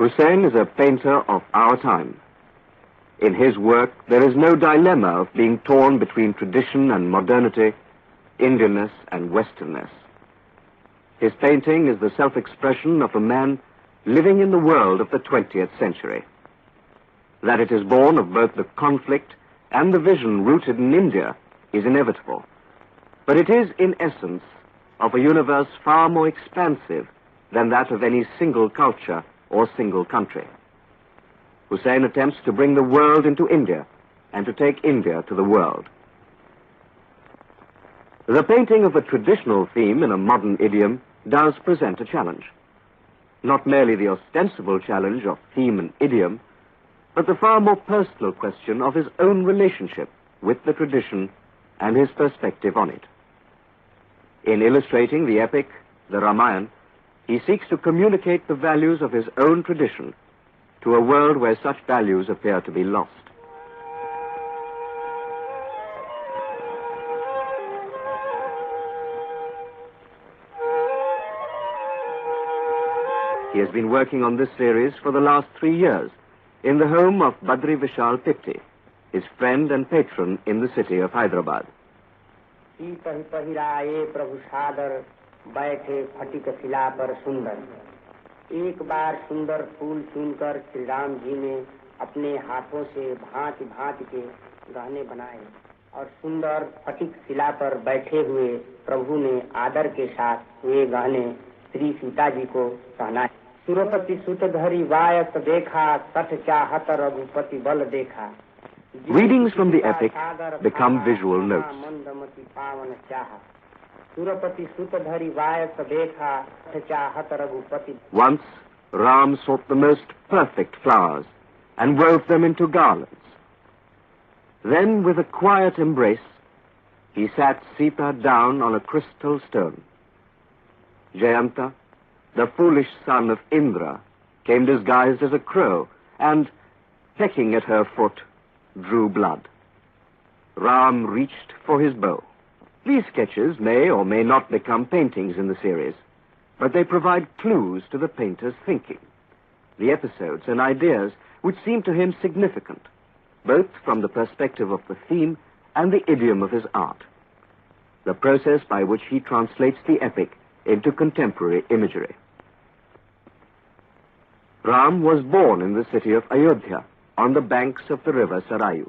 Hussain is a painter of our time. In his work, there is no dilemma of being torn between tradition and modernity, Indianness and Westernness. His painting is the self-expression of a man living in the world of the 20th century. That it is born of both the conflict and the vision rooted in India is inevitable. But it is, in essence, of a universe far more expansive than that of any single culture or single country. Hussain attempts to bring the world into India and to take India to the world. The painting of a traditional theme in a modern idiom does present a challenge. Not merely the ostensible challenge of theme and idiom, but the far more personal question of his own relationship with the tradition and his perspective on it. In illustrating the epic, the Ramayana, he seeks to communicate the values of his own tradition to a world where such values appear to be lost. He has been working on this series for the last 3 years in the home of Badri Vishal Pipti, his friend and patron in the city of Hyderabad. एक बार सुंदर फूल चुनकर श्री राम जी ने अपने हाथों से भांति भांति के गहने बनाए और सुंदर फटिक शिला पर बैठे हुए प्रभु ने आदर के साथ वे गहने श्री सीता जी को पहनाए। सुरपति सुतधरी वायस देखा सठ चाहत रघुपति बल देखा। Readings from the epic become visual notes. Once, Ram sought the most perfect flowers and wove them into garlands. Then, with a quiet embrace, he sat Sita down on a crystal stone. Jayanta, the foolish son of Indra, came disguised as a crow and, pecking at her foot, drew blood. Ram reached for his bow. These sketches may or may not become paintings in the series, but they provide clues to the painter's thinking, the episodes and ideas which seem to him significant, both from the perspective of the theme and the idiom of his art, the process by which he translates the epic into contemporary imagery. Ram was born in the city of Ayodhya on the banks of the river Sarayu.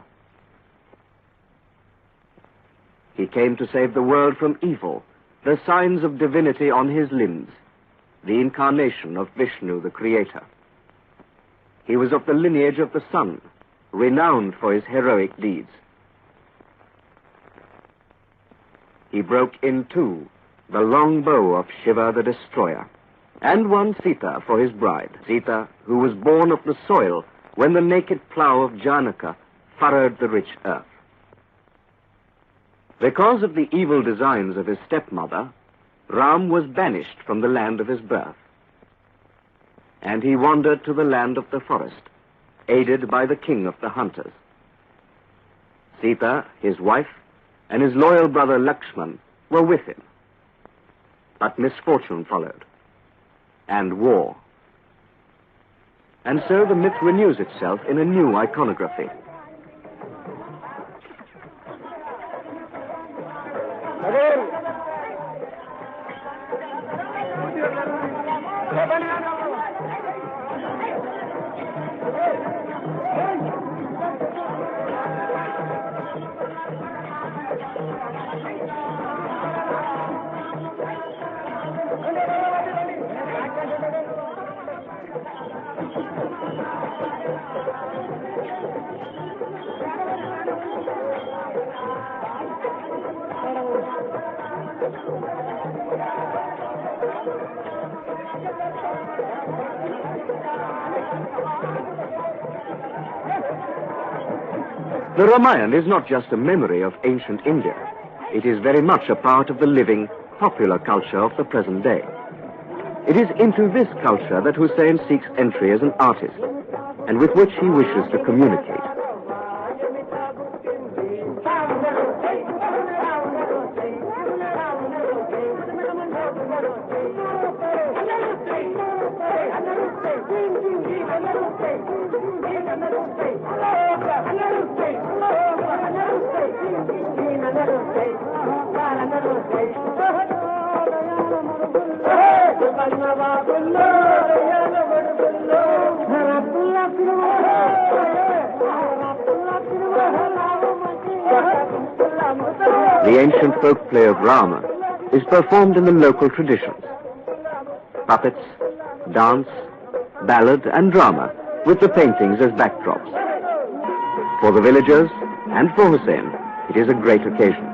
He came to save the world from evil, the signs of divinity on his limbs, the incarnation of Vishnu, the creator. He was of the lineage of the sun, renowned for his heroic deeds. He broke in two the long bow of Shiva the destroyer, and won Sita for his bride, Sita, who was born of the soil when the naked plow of Janaka furrowed the rich earth. Because of the evil designs of his stepmother, Ram was banished from the land of his birth. And he wandered to the land of the forest, aided by the king of the hunters. Sita, his wife, and his loyal brother Lakshman were with him. But misfortune followed, and war. And so the myth renews itself in a new iconography. The Ramayana is not just a memory of ancient India. It is very much a part of the living, popular culture of the present day. It is into this culture that Hussain seeks entry as an artist, and with which he wishes to communicate. The ancient folk play of Rama is performed in the local traditions. Puppets, dance, ballad and drama with the paintings as backdrops. For the villagers and for Hussain, it is a great occasion.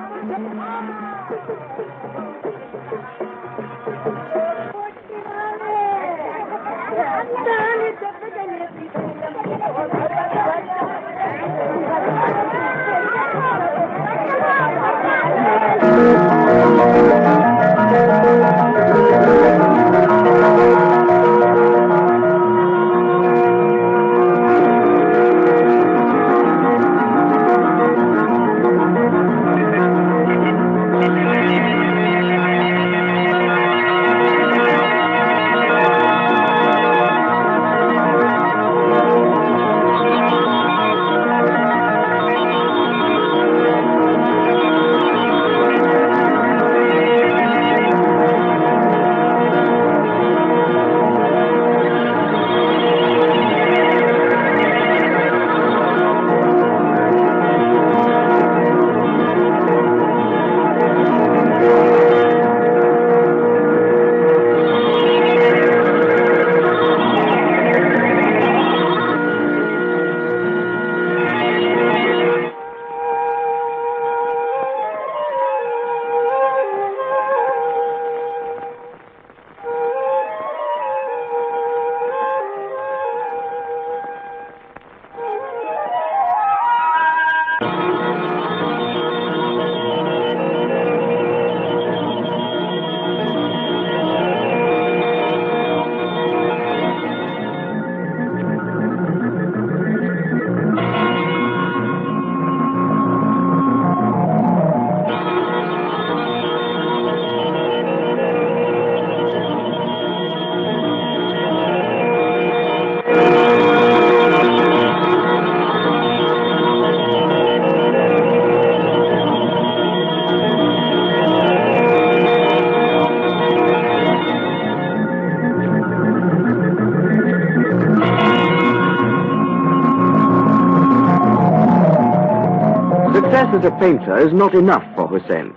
Success as a painter is not enough for Hussain.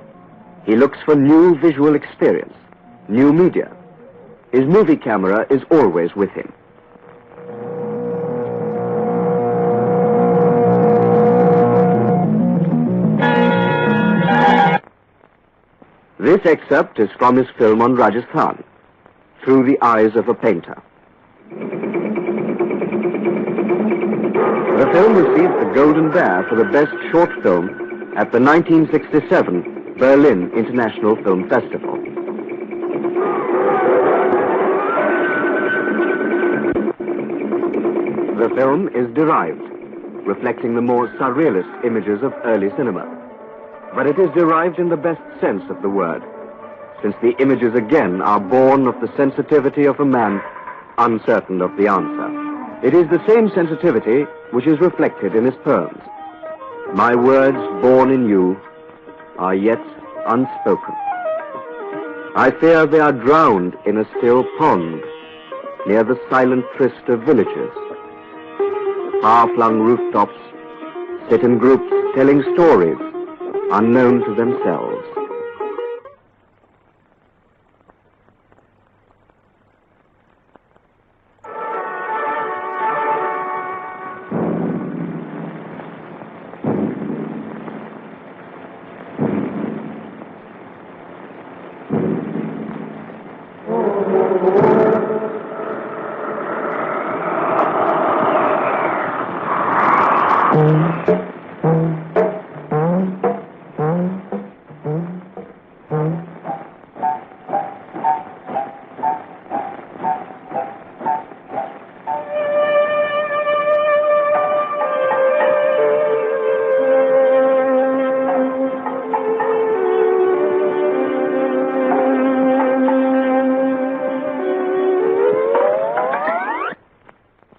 He looks for new visual experience, new media. His movie camera is always with him. This excerpt is from his film on Rajasthan, Through the Eyes of a Painter. The film received the Golden Bear for the best short film at the 1967 Berlin International Film Festival. The film is derived, reflecting the more surrealist images of early cinema. But it is derived in the best sense of the word, since the images again are born of the sensitivity of a man uncertain of the answer. It is the same sensitivity which is reflected in his poems. My words born in you are yet unspoken. I fear they are drowned in a still pond near the silent tryst of villages. Far-flung rooftops sit in groups telling stories unknown to themselves.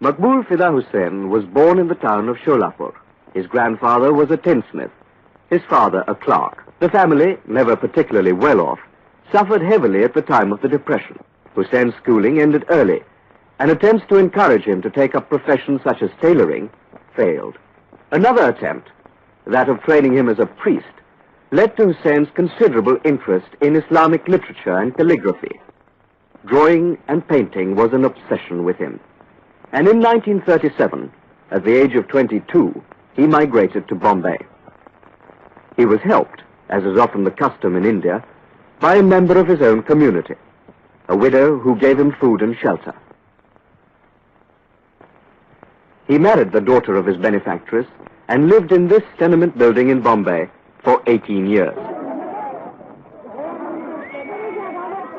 Maqbool Fida Hussain was born in the town of Sholapur. His grandfather was a tinsmith, his father a clerk. The family, never particularly well off, suffered heavily at the time of the Depression. Hussein's schooling ended early, and attempts to encourage him to take up professions such as tailoring failed. Another attempt, that of training him as a priest, led to Hussein's considerable interest in Islamic literature and calligraphy. Drawing and painting was an obsession with him. And in 1937, at the age of 22, he migrated to Bombay. He was helped, as is often the custom in India, by a member of his own community, a widow who gave him food and shelter. He married the daughter of his benefactress and lived in this tenement building in Bombay for 18 years.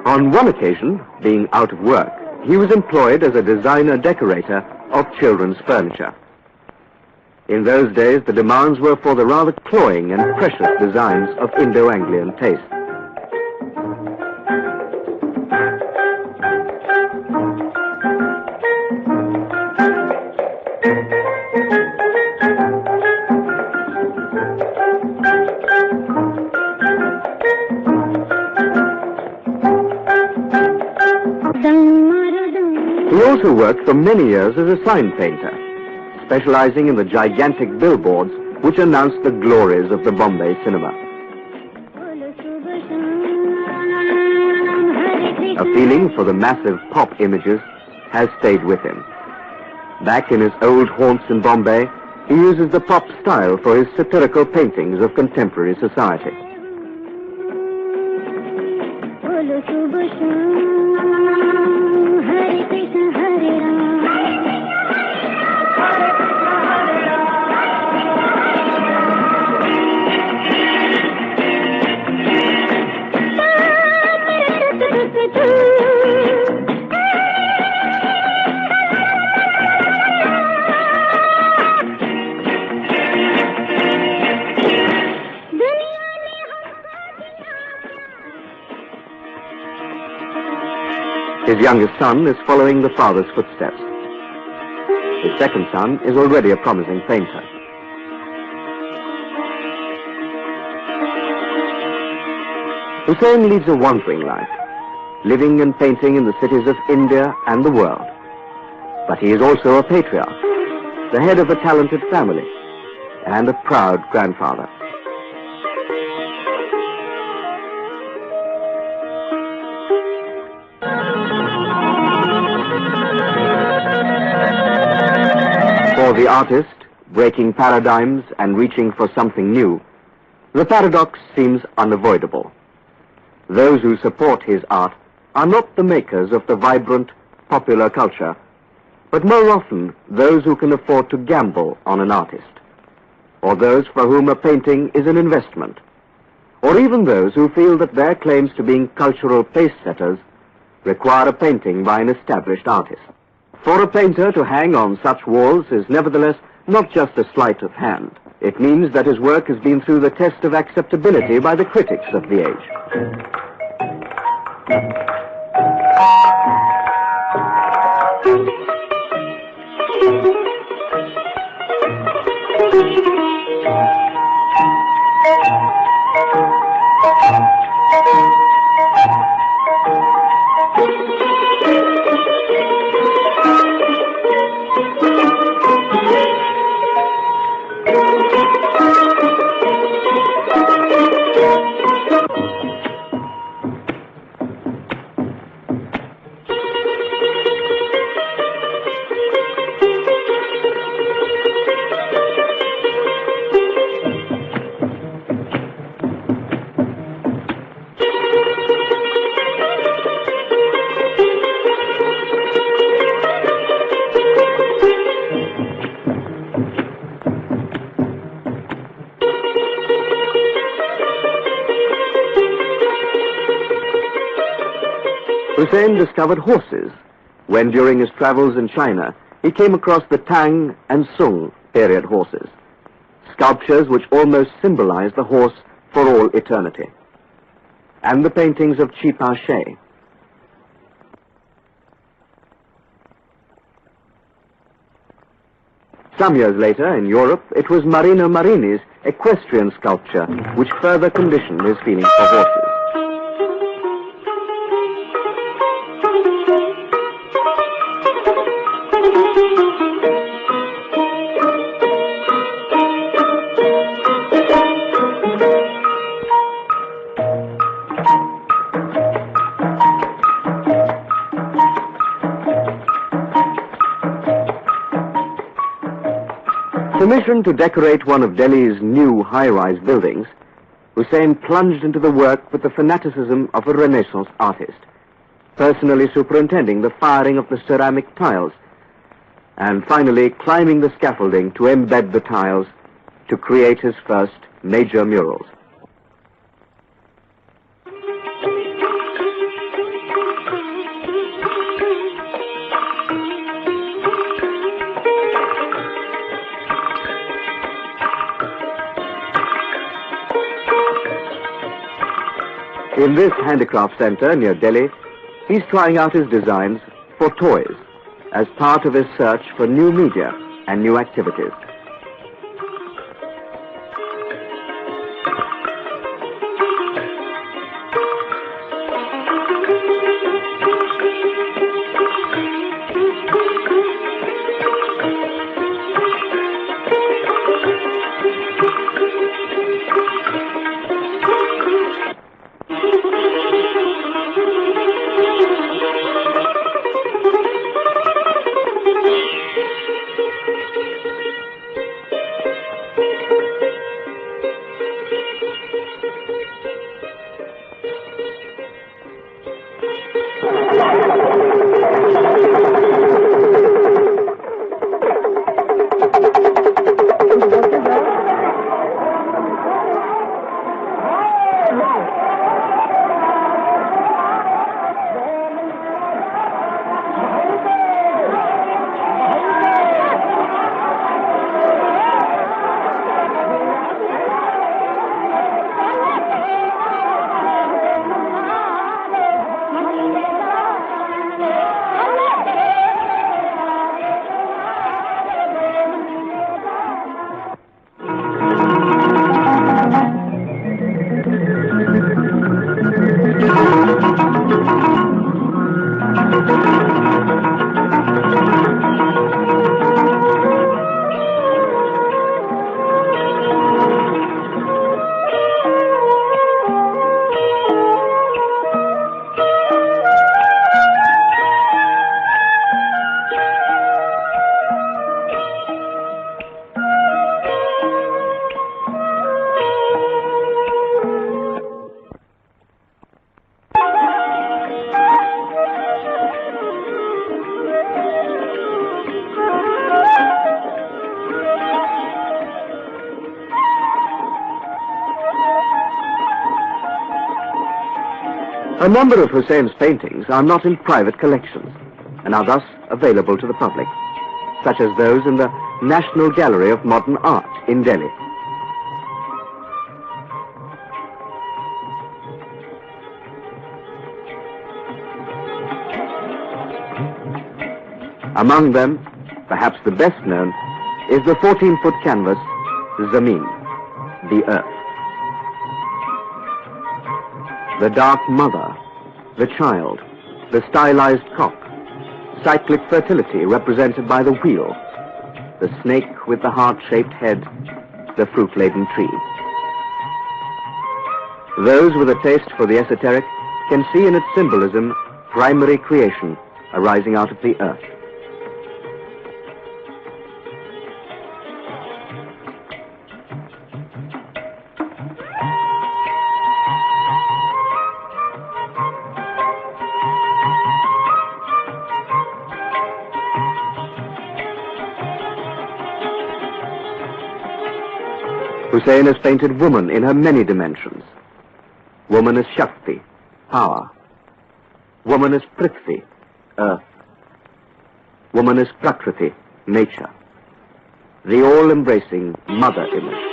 On one occasion, being out of work, he was employed as a designer-decorator of children's furniture. In those days, the demands were for the rather cloying and precious designs of Indo-Anglian taste. He also worked for many years as a sign painter, specializing in the gigantic billboards which announced the glories of the Bombay cinema. A feeling for the massive pop images has stayed with him. Back in his old haunts in Bombay, he uses the pop style for his satirical paintings of contemporary society. His youngest son is following the father's footsteps. His second son is already a promising painter. Hussain leads a wandering life, living and painting in the cities of India and the world. But he is also a patriarch, the head of a talented family, and a proud grandfather. For the artist, breaking paradigms and reaching for something new, the paradox seems unavoidable. Those who support his art are not the makers of the vibrant, popular culture, but more often those who can afford to gamble on an artist, or those for whom a painting is an investment, or even those who feel that their claims to being cultural pace-setters require a painting by an established artist. For a painter to hang on such walls is nevertheless not just a sleight of hand. It means that his work has been through the test of acceptability by the critics of the age. Hussain discovered horses when, during his travels in China, he came across the Tang and Sung period horses, sculptures which almost symbolize the horse for all eternity, and the paintings of Chipa Sheh. Some years later, in Europe, it was Marino Marini's equestrian sculpture which further conditioned his feeling for horses. Commissioned to decorate one of Delhi's new high-rise buildings, Hussain plunged into the work with the fanaticism of a Renaissance artist, personally superintending the firing of the ceramic tiles, and finally climbing the scaffolding to embed the tiles to create his first major murals. In this handicraft center near Delhi, he's trying out his designs for toys as part of his search for new media and new activities. A number of Hussein's paintings are not in private collections and are thus available to the public, such as those in the National Gallery of Modern Art in Delhi. Among them, perhaps the best known, is the 14-foot canvas, Zameen, the Earth. The dark mother, the child, the stylized cock, cyclic fertility represented by the wheel, the snake with the heart-shaped head, the fruit-laden tree. Those with a taste for the esoteric can see in its symbolism primary creation arising out of the earth. Hussain has painted woman in her many dimensions. Woman is Shakti, power. Woman is Prithvi, earth. Woman is Prakriti, nature. The all-embracing mother image.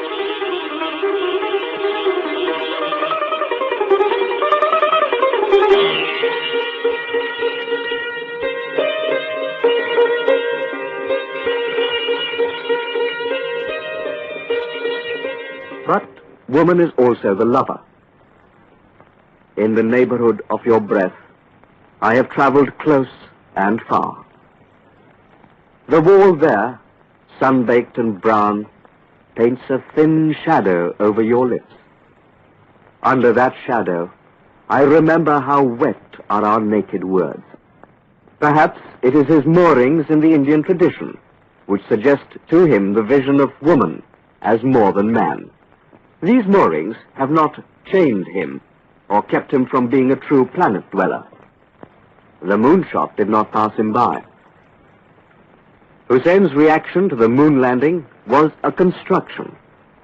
But woman is also the lover. In the neighborhood of your breath, I have traveled close and far. The wall there, sun-baked and brown, paints a thin shadow over your lips. Under that shadow, I remember how wet are our naked words. Perhaps it is his moorings in the Indian tradition, which suggest to him the vision of woman as more than man. These moorings have not chained him or kept him from being a true planet dweller. The moonshot did not pass him by. Hussein's reaction to the moon landing was a construction,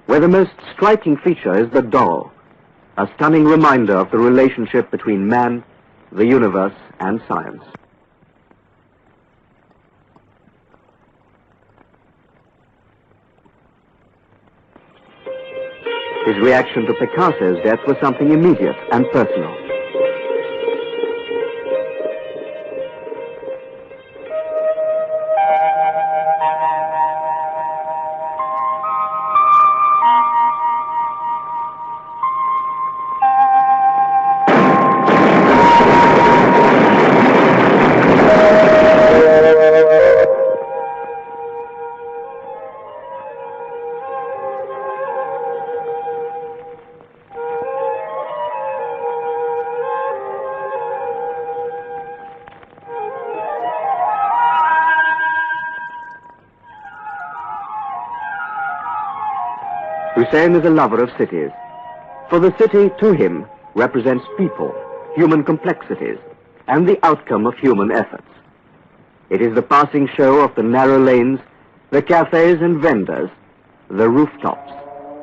where the most striking feature is the doll, a stunning reminder of the relationship between man, the universe, and science. His reaction to Picasso's death was something immediate and personal. Hussain is a lover of cities, for the city to him represents people, human complexities, and the outcome of human efforts. It is the passing show of the narrow lanes, the cafes and vendors, the rooftops,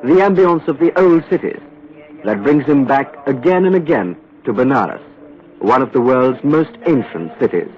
the ambience of the old cities that brings him back again and again to Benares, one of the world's most ancient cities.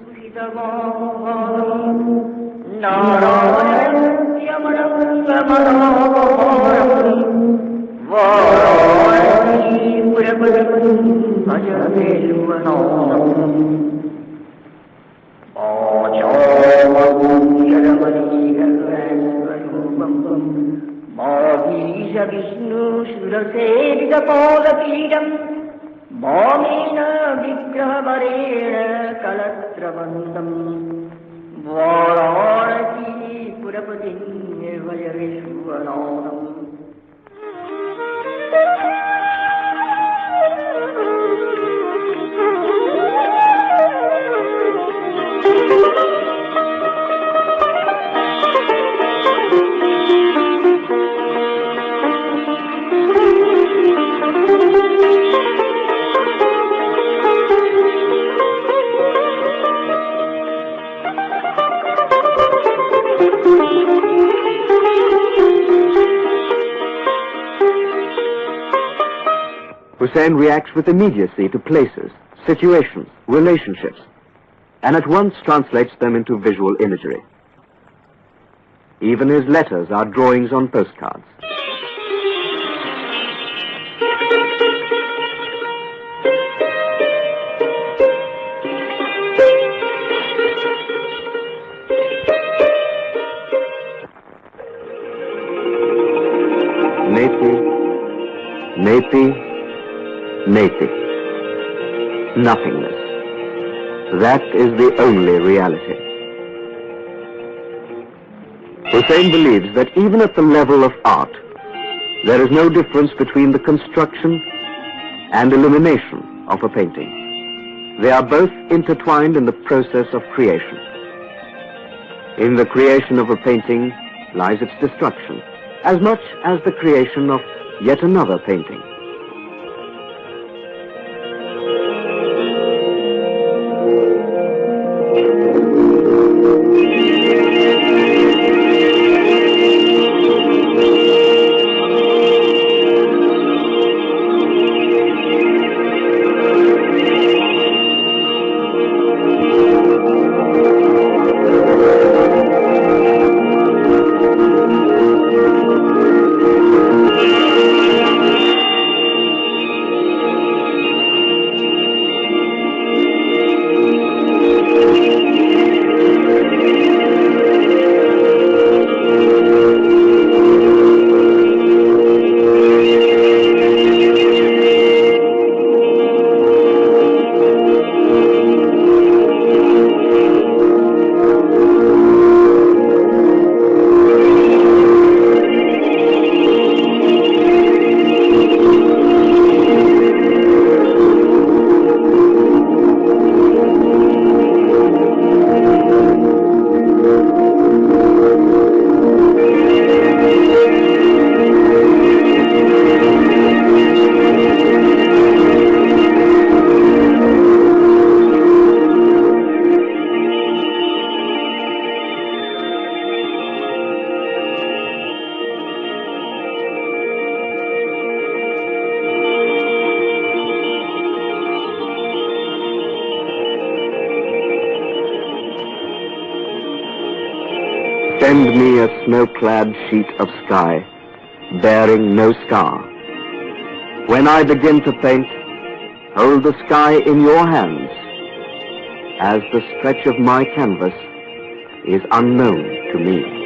Hussain reacts with immediacy to places, situations, relationships, and at once translates them into visual imagery. Even his letters are drawings on postcards. Nati. Nothingness. That is the only reality. Hussain believes that even at the level of art, there is no difference between the construction and illumination of a painting. They are both intertwined in the process of creation. In the creation of a painting lies its destruction, as much as the creation of yet another painting. Send me a snow-clad sheet of sky, bearing no scar. When I begin to paint, hold the sky in your hands, as the stretch of my canvas is unknown to me.